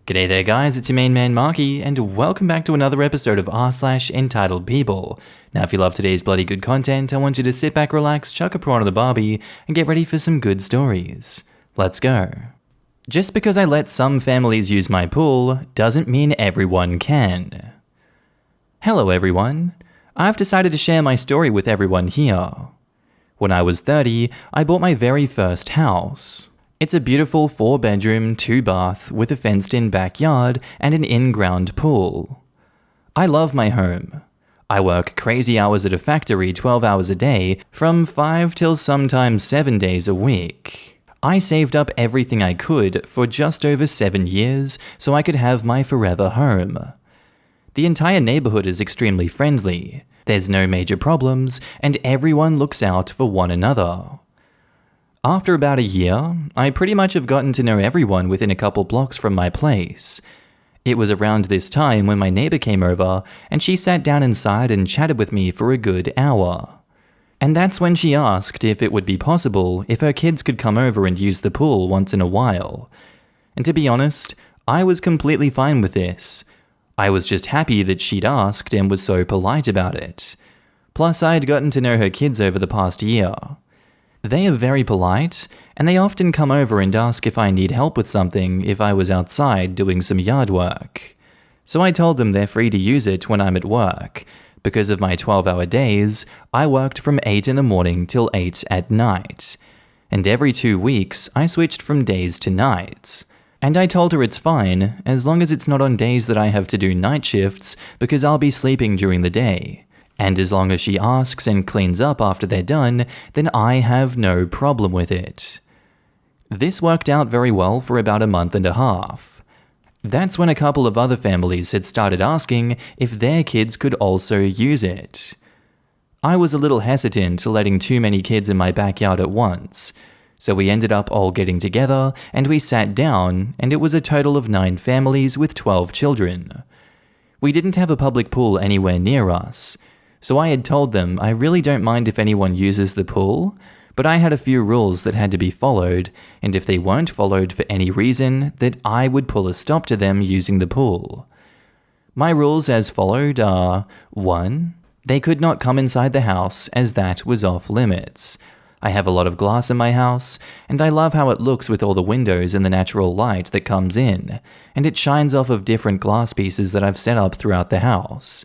G'day there guys, it's your main man Markee, and welcome back to another episode of r/EntitledPeople. Now if you love today's bloody good content, I want you to sit back, relax, chuck a prawn on the barbie, and get ready for some good stories. Let's go. Just because I let some families use my pool, doesn't mean everyone can. Hello everyone. I've decided to share my story with everyone here. When I was 30, I bought my very first house. It's a beautiful 4-bedroom, 2-bath with a fenced-in backyard and an in-ground pool. I love my home. I work crazy hours at a factory 12 hours a day, from 5 till sometimes 7 days a week. I saved up everything I could for just over 7 years so I could have my forever home. The entire neighborhood is extremely friendly. There's no major problems, and everyone looks out for one another. After about a year, I pretty much have gotten to know everyone within a couple blocks from my place. It was around this time when my neighbor came over, and she sat down inside and chatted with me for a good hour. And that's when she asked if it would be possible if her kids could come over and use the pool once in a while. And to be honest, I was completely fine with this. I was just happy that she'd asked and was so polite about it. Plus, I'd gotten to know her kids over the past year. They are very polite, and they often come over and ask if I need help with something if I was outside doing some yard work. So I told them they're free to use it when I'm at work. Because of my 12-hour days, I worked from 8 in the morning till 8 at night. And every 2 weeks, I switched from days to nights. And I told her it's fine, as long as it's not on days that I have to do night shifts, because I'll be sleeping during the day. And as long as she asks and cleans up after they're done, then I have no problem with it. This worked out very well for about a month and a half. That's when a couple of other families had started asking if their kids could also use it. I was a little hesitant letting too many kids in my backyard at once, so we ended up all getting together and we sat down, and it was a total of 9 families with 12 children. We didn't have a public pool anywhere near us, so I had told them I really don't mind if anyone uses the pool, but I had a few rules that had to be followed, and if they weren't followed for any reason, that I would pull a stop to them using the pool. My rules as followed are: 1. They could not come inside the house, as that was off limits. I have a lot of glass in my house, and I love how it looks with all the windows and the natural light that comes in, and it shines off of different glass pieces that I've set up throughout the house.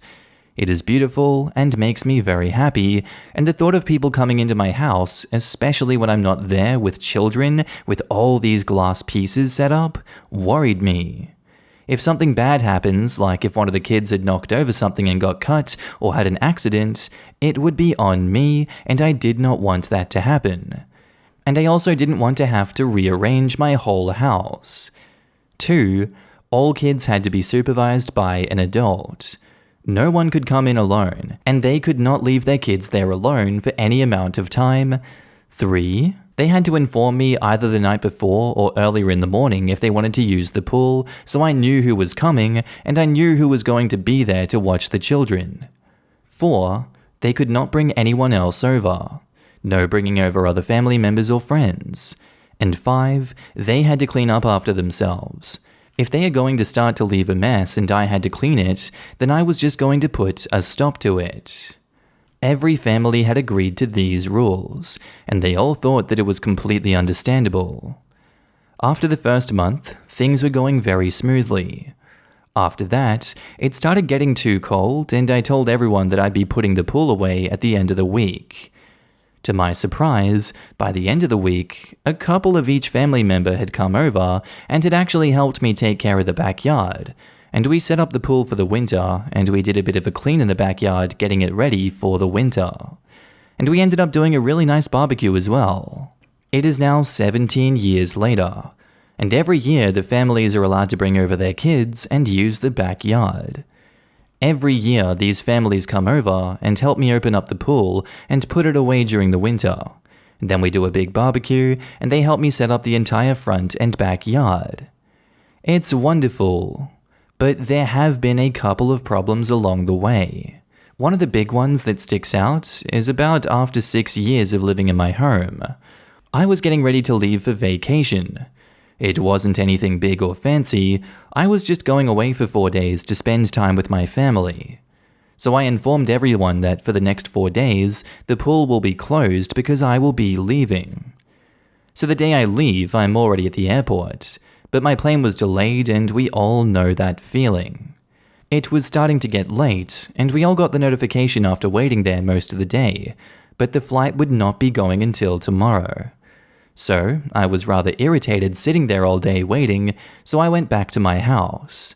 It is beautiful and makes me very happy, and the thought of people coming into my house, especially when I'm not there with children with all these glass pieces set up, worried me. If something bad happens, like if one of the kids had knocked over something and got cut or had an accident, it would be on me, and I did not want that to happen. And I also didn't want to have to rearrange my whole house. 2. All kids had to be supervised by an adult. No one could come in alone, and they could not leave their kids there alone for any amount of time. 3. They had to inform me either the night before or earlier in the morning if they wanted to use the pool, so I knew who was coming, and I knew who was going to be there to watch the children. 4. They could not bring anyone else over. No bringing over other family members or friends. And 5. They had to clean up after themselves. If they are going to start to leave a mess and I had to clean it, then I was just going to put a stop to it. Every family had agreed to these rules, and they all thought that it was completely understandable. After the first month, things were going very smoothly. After that, it started getting too cold, and I told everyone that I'd be putting the pool away at the end of the week. To my surprise, by the end of the week, a couple of each family member had come over and had actually helped me take care of the backyard, and we set up the pool for the winter, and we did a bit of a clean in the backyard getting it ready for the winter. And we ended up doing a really nice barbecue as well. It is now 17 years later, and every year the families are allowed to bring over their kids and use the backyard. Every year, these families come over and help me open up the pool and put it away during the winter. Then we do a big barbecue, and they help me set up the entire front and backyard. It's wonderful, but there have been a couple of problems along the way. One of the big ones that sticks out is about after 6 years of living in my home. I was getting ready to leave for vacation. It wasn't anything big or fancy, I was just going away for 4 days to spend time with my family. So I informed everyone that for the next 4 days, the pool will be closed because I will be leaving. So the day I leave, I'm already at the airport, but my plane was delayed and we all know that feeling. It was starting to get late, and we all got the notification after waiting there most of the day, but the flight would not be going until tomorrow. So, I was rather irritated sitting there all day waiting, so I went back to my house.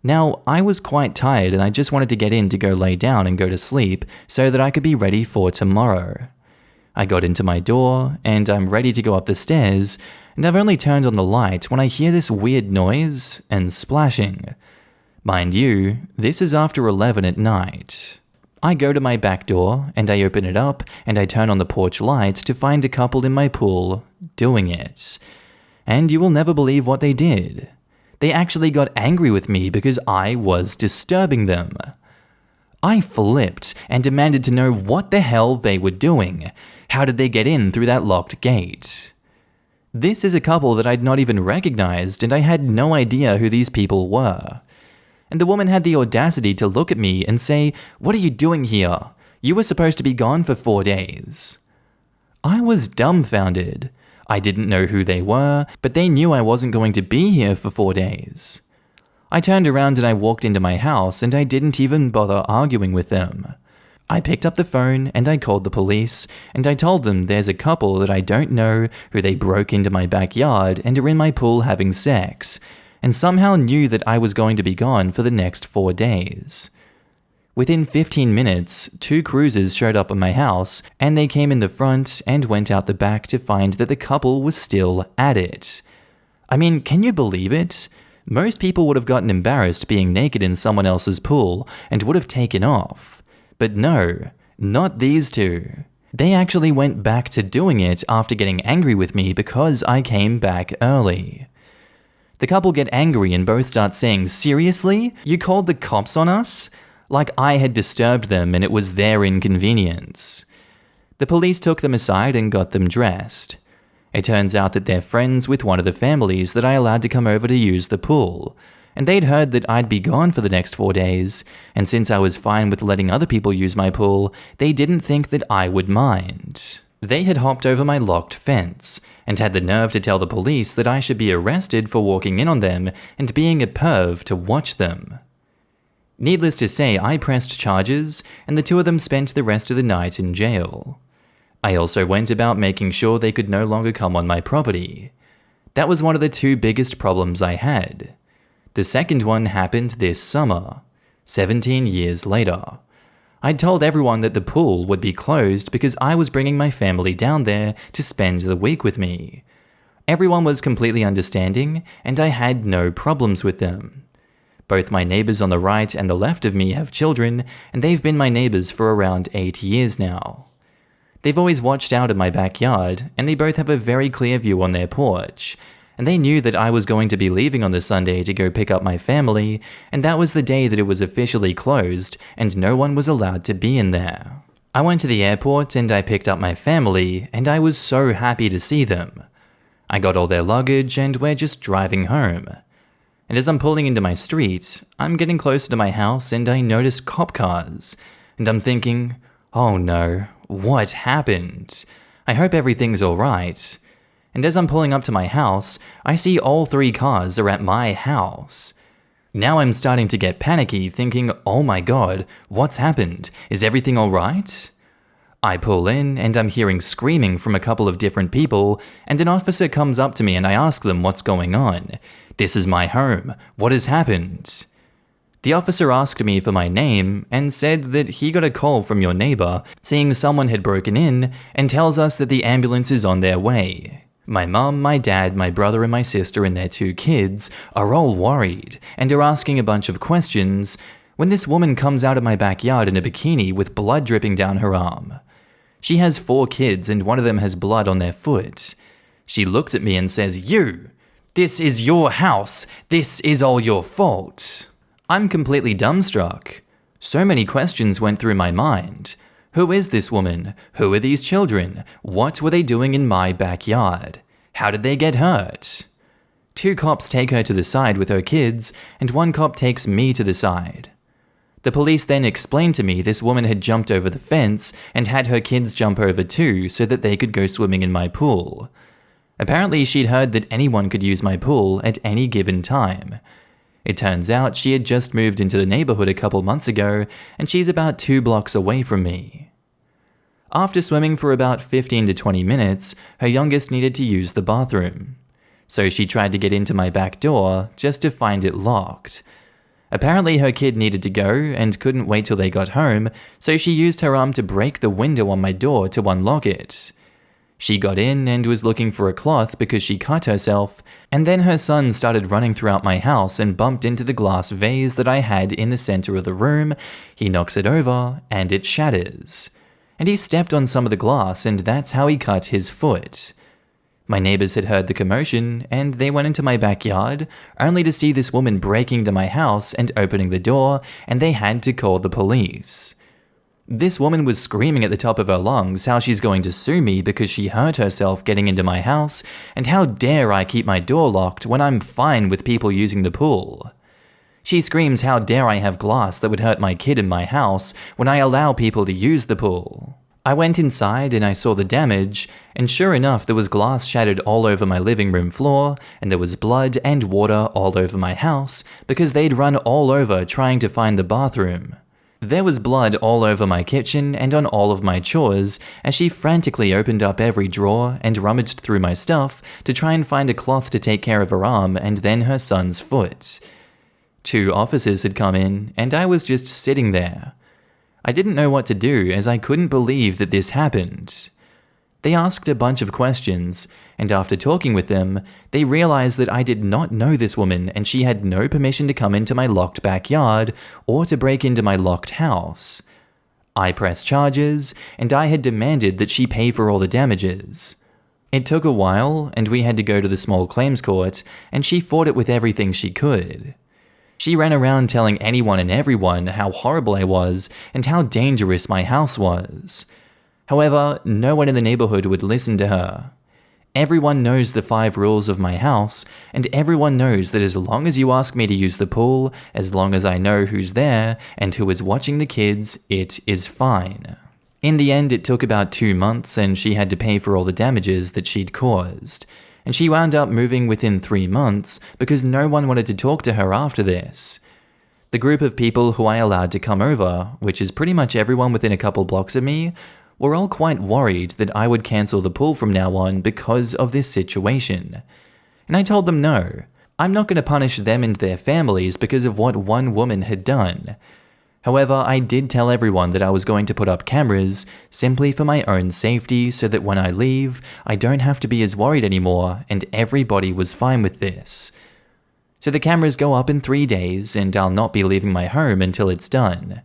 Now, I was quite tired and I just wanted to get in to go lay down and go to sleep so that I could be ready for tomorrow. I got into my door, and I'm ready to go up the stairs, and I've only turned on the light when I hear this weird noise and splashing. Mind you, this is after 11 at night. I go to my back door, and I open it up, and I turn on the porch light to find a couple in my pool doing it. And you will never believe what they did. They actually got angry with me because I was disturbing them. I flipped and demanded to know what the hell they were doing. How did they get in through that locked gate? This is a couple that I'd not even recognized, and I had no idea who these people were. And the woman had the audacity to look at me and say, "What are you doing here? You were supposed to be gone for 4 days." I was dumbfounded. I didn't know who they were, but they knew I wasn't going to be here for 4 days. I turned around and I walked into my house, and I didn't even bother arguing with them. I picked up the phone and I called the police, and I told them there's a couple that I don't know who they broke into my backyard and are in my pool having sex, and somehow knew that I was going to be gone for the next 4 days. Within 15 minutes, 2 cruisers showed up at my house, and they came in the front and went out the back to find that the couple was still at it. I mean, can you believe it? Most people would have gotten embarrassed being naked in someone else's pool and would have taken off. But no, not these 2. They actually went back to doing it after getting angry with me because I came back early. The couple get angry and both start saying, "Seriously? You called the cops on us?" Like I had disturbed them and it was their inconvenience. The police took them aside and got them dressed. It turns out that they're friends with one of the families that I allowed to come over to use the pool, and they'd heard that I'd be gone for the next 4 days, and since I was fine with letting other people use my pool, they didn't think that I would mind. They had hopped over my locked fence, and had the nerve to tell the police that I should be arrested for walking in on them and being a perv to watch them. Needless to say, I pressed charges, and the 2 of them spent the rest of the night in jail. I also went about making sure they could no longer come on my property. That was one of the 2 biggest problems I had. The second one happened this summer, 17 years later. I'd told everyone that the pool would be closed because I was bringing my family down there to spend the week with me. Everyone was completely understanding, and I had no problems with them. Both my neighbors on the right and the left of me have children, and they've been my neighbors for around 8 years now. They've always watched out in my backyard, and they both have a very clear view on their porch, and they knew that I was going to be leaving on the Sunday to go pick up my family, and that was the day that it was officially closed, and no one was allowed to be in there. I went to the airport and I picked up my family, and I was so happy to see them. I got all their luggage, and we're just driving home. And as I'm pulling into my street, I'm getting closer to my house and I notice cop cars. And I'm thinking, oh no, what happened? I hope everything's alright. And as I'm pulling up to my house, I see all 3 cars are at my house. Now I'm starting to get panicky, thinking, oh my god, what's happened? Is everything alright? I pull in and I'm hearing screaming from a couple of different people, and an officer comes up to me and I ask them what's going on. This is my home. What has happened? The officer asked me for my name and said that he got a call from your neighbor saying someone had broken in, and tells us that the ambulance is on their way. My mum, my dad, my brother and my sister and their 2 kids are all worried and are asking a bunch of questions when this woman comes out of my backyard in a bikini with blood dripping down her arm. She has 4 kids and one of them has blood on their foot. She looks at me and says, "You! This is your house. This is all your fault." I'm completely dumbstruck. So many questions went through my mind. Who is this woman? Who are these children? What were they doing in my backyard? How did they get hurt? 2 cops take her to the side with her kids, and 1 cop takes me to the side. The police then explained to me this woman had jumped over the fence and had her kids jump over too so that they could go swimming in my pool. Apparently she'd heard that anyone could use my pool at any given time. It turns out she had just moved into the neighborhood a couple months ago, and she's about 2 blocks away from me. After swimming for about 15 to 20 minutes, her youngest needed to use the bathroom. So she tried to get into my back door, just to find it locked. Apparently her kid needed to go and couldn't wait till they got home, so she used her arm to break the window on my door to unlock it. She got in and was looking for a cloth because she cut herself, and then her son started running throughout my house and bumped into the glass vase that I had in the center of the room. He knocks it over, and it shatters. And he stepped on some of the glass, and that's how he cut his foot. My neighbors had heard the commotion, and they went into my backyard, only to see this woman breaking into my house and opening the door, and they had to call the police. This woman was screaming at the top of her lungs how she's going to sue me because she hurt herself getting into my house, and how dare I keep my door locked when I'm fine with people using the pool. She screams how dare I have glass that would hurt my kid in my house when I allow people to use the pool. I went inside and I saw the damage, and sure enough there was glass shattered all over my living room floor, and there was blood and water all over my house because they'd run all over trying to find the bathroom. There was blood all over my kitchen and on all of my chores as she frantically opened up every drawer and rummaged through my stuff to try and find a cloth to take care of her arm and then her son's foot. 2 officers had come in, and I was just sitting there. I didn't know what to do as I couldn't believe that this happened. They asked a bunch of questions, and after talking with them, they realized that I did not know this woman and she had no permission to come into my locked backyard or to break into my locked house. I pressed charges, and I had demanded that she pay for all the damages. It took a while, and we had to go to the small claims court, and she fought it with everything she could. She ran around telling anyone and everyone how horrible I was and how dangerous my house was. However, no one in the neighborhood would listen to her. Everyone knows the 5 rules of my house, and everyone knows that as long as you ask me to use the pool, as long as I know who's there and who is watching the kids, it is fine. In the end, it took about 2 months, and she had to pay for all the damages that she'd caused. And she wound up moving within 3 months because no one wanted to talk to her after this. The group of people who I allowed to come over, which is pretty much everyone within a couple blocks of me, were all quite worried that I would cancel the pool from now on because of this situation. And I told them no, I'm not going to punish them and their families because of what one woman had done. However, I did tell everyone that I was going to put up cameras simply for my own safety so that when I leave, I don't have to be as worried anymore, and everybody was fine with this. So the cameras go up in 3 days, and I'll not be leaving my home until it's done.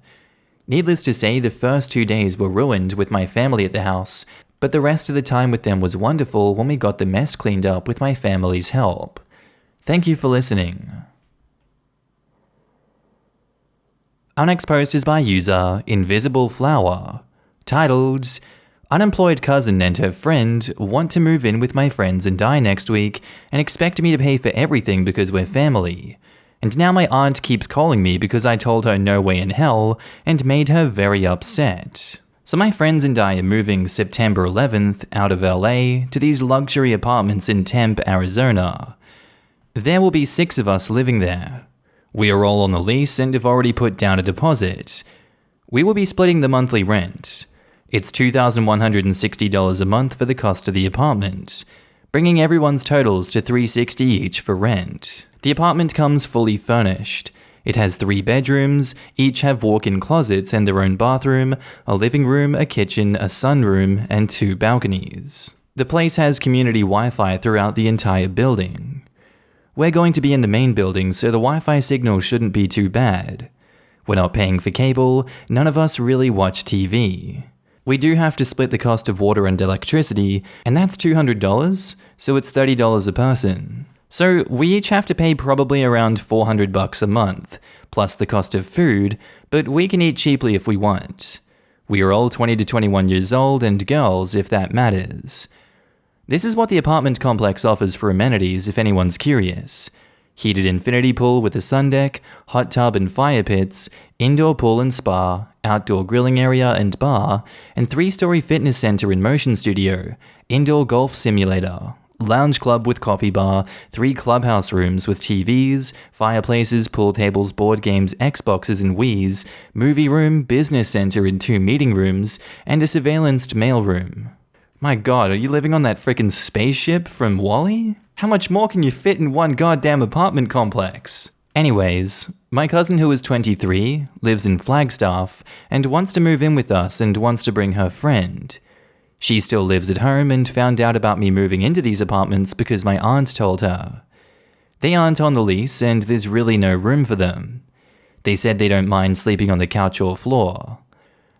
Needless to say, the first 2 days were ruined with my family at the house, but the rest of the time with them was wonderful when we got the mess cleaned up with my family's help. Thank you for listening. Our next post is by user Invisible Flower, titled, Unemployed cousin and her friend want to move in with my friends and I next week and expect me to pay for everything because we're family. And now my aunt keeps calling me because I told her no way in hell and made her very upset. So my friends and I are moving September 11th out of LA to these luxury apartments in Tempe, Arizona. There will be 6 of us living there. We are all on the lease and have already put down a deposit. We will be splitting the monthly rent. It's $2,160 a month for the cost of the apartment, bringing everyone's totals to $360 each for rent. The apartment comes fully furnished. It has 3 bedrooms, each have walk-in closets and their own bathroom, a living room, a kitchen, a sunroom, and 2 balconies. The place has community Wi-Fi throughout the entire building. We're going to be in the main building, so the Wi-Fi signal shouldn't be too bad. We're not paying for cable, none of us really watch TV. We do have to split the cost of water and electricity, and that's $200, so it's $30 a person. So we each have to pay probably around $400 a month, plus the cost of food, but we can eat cheaply if we want. We are all 20 to 21 years old and girls if that matters. This is what the apartment complex offers for amenities if anyone's curious. Heated infinity pool with a sun deck, hot tub and fire pits, indoor pool and spa, outdoor grilling area and bar, and 3-story fitness center and motion studio, indoor golf simulator, lounge club with coffee bar, 3 clubhouse rooms with TVs, fireplaces, pool tables, board games, Xboxes and Wiis, movie room, business center and 2 meeting rooms, and a surveillanced mailroom. My god, are you living on that frickin' spaceship from WALL-E? How much more can you fit in one goddamn apartment complex? Anyways, my cousin who is 23, lives in Flagstaff, and wants to move in with us and wants to bring her friend. She still lives at home and found out about me moving into these apartments because my aunt told her. They aren't on the lease and there's really no room for them. They said they don't mind sleeping on the couch or floor.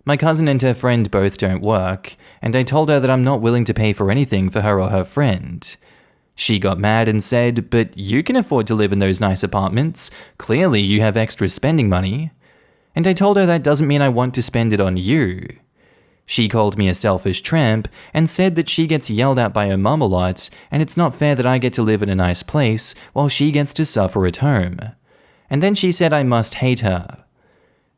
My cousin and her friend both don't work, and I told her that I'm not willing to pay for anything for her or her friend. She got mad and said, "But you can afford to live in those nice apartments. Clearly you have extra spending money." And I told her that doesn't mean I want to spend it on you. She called me a selfish tramp and said that she gets yelled at by her mum a lot and it's not fair that I get to live in a nice place while she gets to suffer at home. And then she said I must hate her.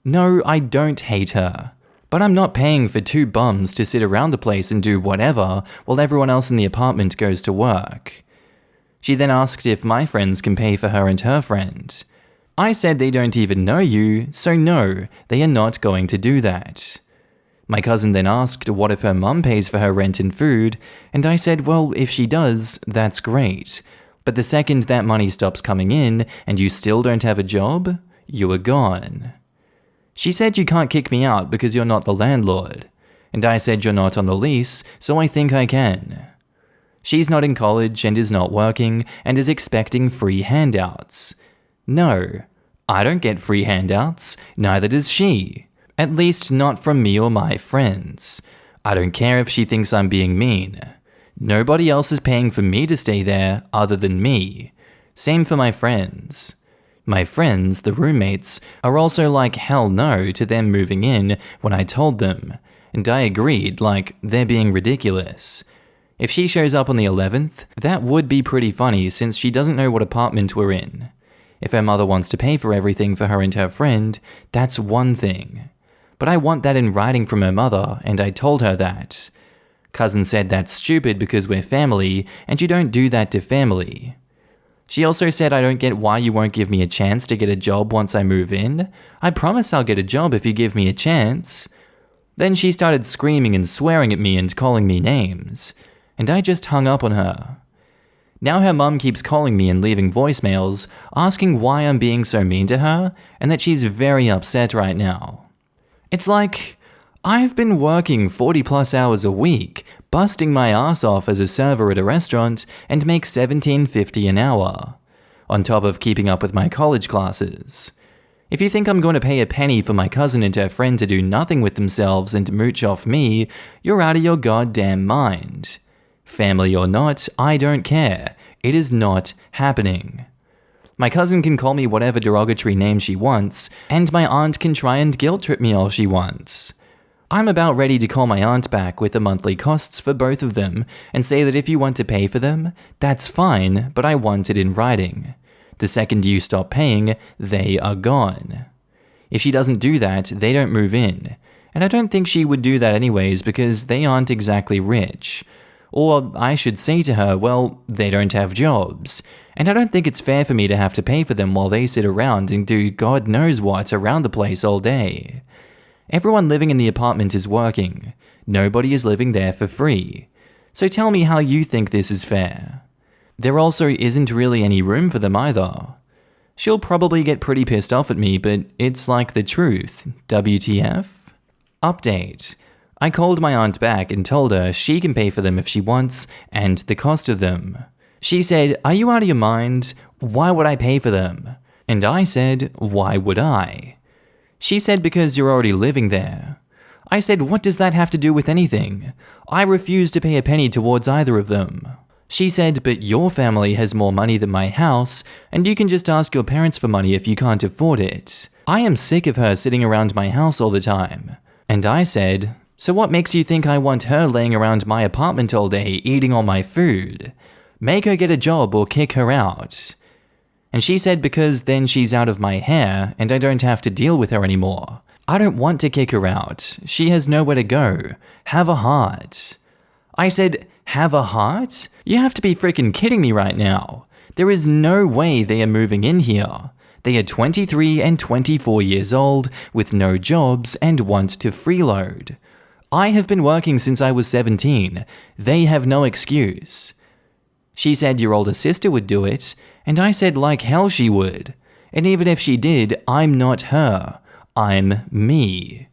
No, I don't hate her. But I'm not paying for 2 bums to sit around the place and do whatever while everyone else in the apartment goes to work. She then asked if my friends can pay for her and her friend. I said they don't even know you, so no, they are not going to do that. My cousin then asked what if her mum pays for her rent and food, and I said, well, if she does, that's great. But the second that money stops coming in and you still don't have a job, you are gone. She said you can't kick me out because you're not the landlord, and I said you're not on the lease, so I think I can. She's not in college and is not working and is expecting free handouts. No, I don't get free handouts, neither does she. At least not from me or my friends. I don't care if she thinks I'm being mean. Nobody else is paying for me to stay there other than me. Same for my friends. My friends, the roommates, are also like hell no to them moving in when I told them, and I agreed like they're being ridiculous. If she shows up on the 11th, that would be pretty funny since she doesn't know what apartment we're in. If her mother wants to pay for everything for her and her friend, that's one thing. But I want that in writing from her mother, and I told her that. Cousin said that's stupid because we're family, and you don't do that to family. She also said I don't get why you won't give me a chance to get a job once I move in. I promise I'll get a job if you give me a chance. Then she started screaming and swearing at me and calling me names. And I just hung up on her. Now her mum keeps calling me and leaving voicemails, asking why I'm being so mean to her, and that she's very upset right now. It's like, I've been working 40+ hours a week, busting my ass off as a server at a restaurant, and make $17.50 an hour, on top of keeping up with my college classes. If you think I'm going to pay a penny for my cousin and her friend to do nothing with themselves and mooch off me, you're out of your goddamn mind. Family or not, I don't care. It is not happening. My cousin can call me whatever derogatory name she wants, and my aunt can try and guilt trip me all she wants. I'm about ready to call my aunt back with the monthly costs for both of them and say that if you want to pay for them, that's fine, but I want it in writing. The second you stop paying, they are gone. If she doesn't do that, they don't move in, and I don't think she would do that anyways because they aren't exactly rich. Or I should say to her, well, they don't have jobs, and I don't think it's fair for me to have to pay for them while they sit around and do God knows what around the place all day. Everyone living in the apartment is working. Nobody is living there for free. So tell me how you think this is fair. There also isn't really any room for them either. She'll probably get pretty pissed off at me, but it's like the truth. WTF? Update. I called my aunt back and told her she can pay for them if she wants, and the cost of them. She said, "Are you out of your mind? Why would I pay for them?" And I said, "Why would I?" She said, "Because you're already living there." I said, "What does that have to do with anything? I refuse to pay a penny towards either of them." She said, "But your family has more money than my house, and you can just ask your parents for money if you can't afford it." I am sick of her sitting around my house all the time. And I said, So what makes you think I want her laying around my apartment all day eating all my food? Make her get a job or kick her out. And she said because then she's out of my hair and I don't have to deal with her anymore. I don't want to kick her out. She has nowhere to go. Have a heart. I said, have a heart? You have to be freaking kidding me right now. There is no way they are moving in here. They are 23 and 24 years old with no jobs and want to freeload. I have been working since I was 17. They have no excuse. She said your older sister would do it, and I said like hell she would. And even if she did, I'm not her. I'm me.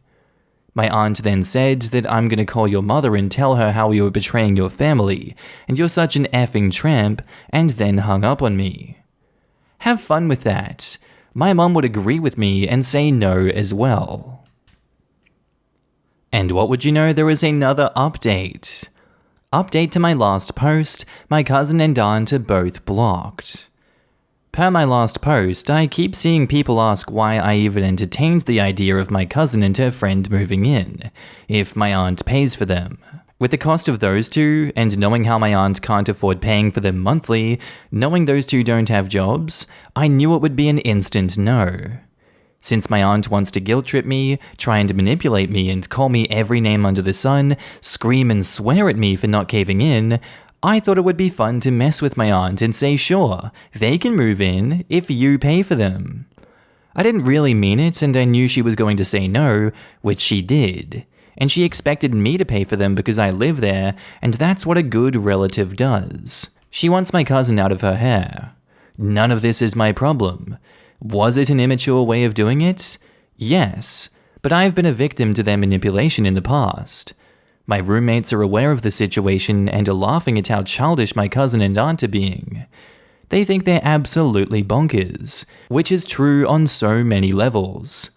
My aunt then said that I'm gonna call your mother and tell her how you were betraying your family, and you're such an effing tramp, and then hung up on me. Have fun with that. My mum would agree with me and say no as well. And what would you know, there is another update. Update to my last post, my cousin and aunt are both blocked. Per my last post, I keep seeing people ask why I even entertained the idea of my cousin and her friend moving in, if my aunt pays for them. With the cost of those two, and knowing how my aunt can't afford paying for them monthly, knowing those two don't have jobs, I knew it would be an instant no. Since my aunt wants to guilt trip me, trying to manipulate me and call me every name under the sun, scream and swear at me for not caving in, I thought it would be fun to mess with my aunt and say sure, they can move in if you pay for them. I didn't really mean it and I knew she was going to say no, which she did. And she expected me to pay for them because I live there, and that's what a good relative does. She wants my cousin out of her hair. None of this is my problem. Was it an immature way of doing it? Yes, but I've been a victim to their manipulation in the past. My roommates are aware of the situation and are laughing at how childish my cousin and aunt are being. They think they're absolutely bonkers, which is true on so many levels.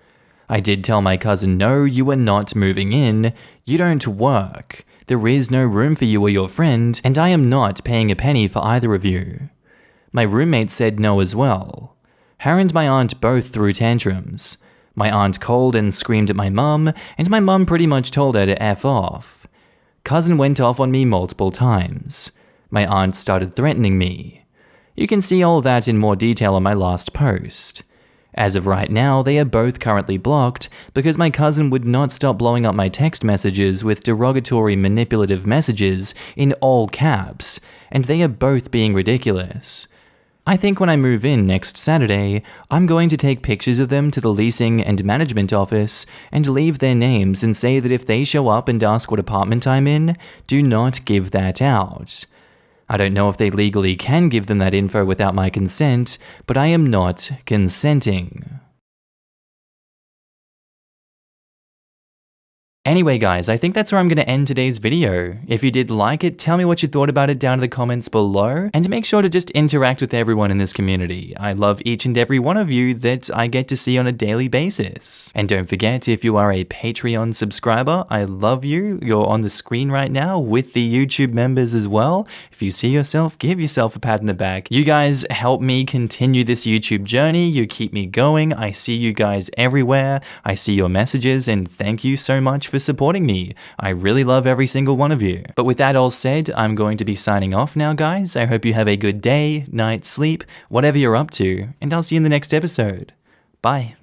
I did tell my cousin, no, you are not moving in, you don't work, there is no room for you or your friend, and I am not paying a penny for either of you. My roommate said no as well. Her and my aunt both threw tantrums. My aunt called and screamed at my mum, and my mum pretty much told her to F off. Cousin went off on me multiple times. My aunt started threatening me. You can see all that in more detail on my last post. As of right now, they are both currently blocked because my cousin would not stop blowing up my text messages with derogatory manipulative messages in all caps, and they are both being ridiculous. I think when I move in next Saturday, I'm going to take pictures of them to the leasing and management office and leave their names and say that if they show up and ask what apartment I'm in, do not give that out. I don't know if they legally can give them that info without my consent, but I am not consenting. Anyway guys, I think that's where I'm going to end today's video. If you did like it, tell me what you thought about it down in the comments below, and make sure to just interact with everyone in this community. I love each and every one of you that I get to see on a daily basis. And don't forget, if you are a Patreon subscriber, I love you. You're on the screen right now with the YouTube members as well. If you see yourself, give yourself a pat in the back. You guys help me continue this YouTube journey. You keep me going. I see you guys everywhere. I see your messages, and thank you so much for supporting me. I really love every single one of you. But with that all said, I'm going to be signing off now, guys. I hope you have a good day, night, sleep, whatever you're up to, and I'll see you in the next episode. Bye.